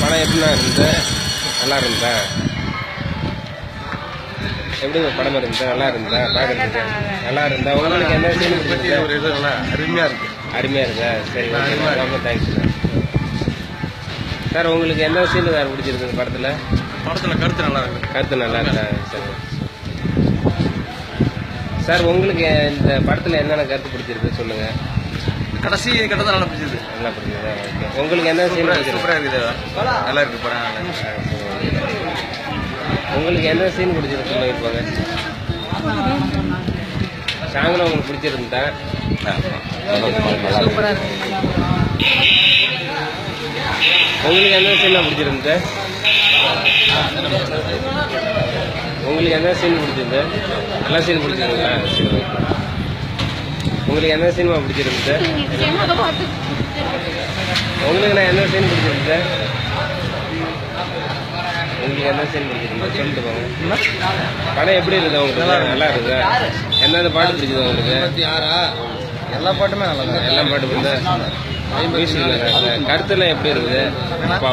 படம் எப்படின்னா இருந்தது? நல்லா இருந்தா? எப்படிங்க படம் இருந்தா? நல்லா இருந்தா? பார்க்கறதுக்கு நல்லா இருந்தா? உங்களுக்கு என்ன சீன் பிடிச்சிருந்தா? ஒரு இது நல்லா அருமையாக இருக்குது. அருமையாக இருக்கா? சரி, ரொம்ப தேங்க்ஸ் சார். சார் உங்களுக்கு எந்த சீன் சார் பிடிச்சிருக்கு படத்தில்? படத்தில் கருத்து நல்லா இருக்குது. கருத்து நல்லா இருக்கா? சரி சார், உங்களுக்கு இந்த படத்தில் என்னென்ன கருத்து பிடிச்சிருக்கு சொல்லுங்கள். கடைசி கட்டத்தை நல்லா பிடிச்சது. நல்லா பிடிச்சதா? ஓகே. உங்களுக்கு என்ன சீன் பிடிச்சிருக்கு? சூப்பராக இருக்குது. நல்லா இருக்குது படம். உங்களுக்கு என்ன சீன் பிடிச்சிருக்கு சொல்லுங்க. போங்க சாங்கெலாம் உங்களுக்கு பிடிச்சிருந்தா? உங்களுக்கு என்ன சீன்லாம் பிடிச்சிருந்தா? உங்களுக்கு என்ன சீன் பிடிச்சிருந்தா? எல்லா சீன் பிடிச்சிருந்தா? சரி. உங்களுக்கு என்ன சினிமா பிடிச்சிருந்தா? உங்களுக்கு நான் என்ன சீன் பிடிச்சிருந்தா? உங்களுக்கு என்ன சீன் பிடிச்சிருந்தா சொல்லிட்டு போங்க. படம் எப்படி இருக்குது உங்களுக்கு? நல்லா இருக்குதா? எந்தெந்த பாட்டு பிடிச்சது உங்களுக்கு? எல்லா பாட்டுமே நல்லா தான். எல்லா பாட்டு பிடிச்சா? மியூசிக்கில் கருத்துலாம் எப்படி இருக்குது?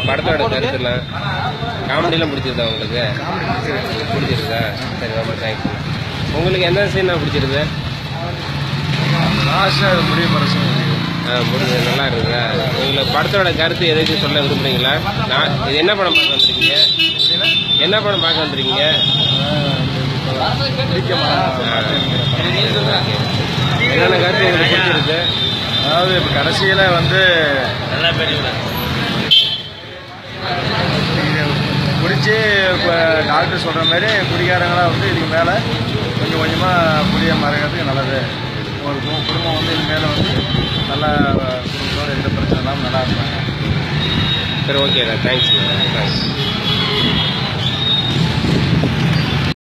படத்தோட கருத்துலாம் காமெடியெலாம் பிடிச்சிருதா உங்களுக்கு? பிடிச்சிருக்கா? சரி, ரொம்ப தேங்க்ஸ். உங்களுக்கு எந்த சீனா பிடிச்சிருது? முடிய பரசம் முடிஞ்சது நல்லா இருக்குதா? உங்களுக்கு படத்தோட கருத்து எதாச்சும் சொல்ல விரும்புறீங்களா? இது என்ன படம் பார்க்க வந்துருக்கீங்க? என்ன படம் பார்க்க வந்துருக்கீங்க? என்னென்ன கருத்து உங்களுக்கு பிடிச்சிருக்கு? அதாவது இப்போ கடைசியில் வந்து நல்லா பெரிய குடிச்சு இப்போ டாக்டர் சொல்கிற மாதிரி குடிக்காரங்களாம் வந்து இதுக்கு மேலே கொஞ்சம் கொஞ்சமாக குடிய மறைக்கிறதுக்கு நல்லது. ஒரு குடும்பம் வந்து இது மேலே வந்து நல்லா குடும்பத்தோடு எந்த பிரச்சனை இல்லாமல் நல்லா இருப்பாங்க. சரி, ஓகே. தேங்க்ஸ்.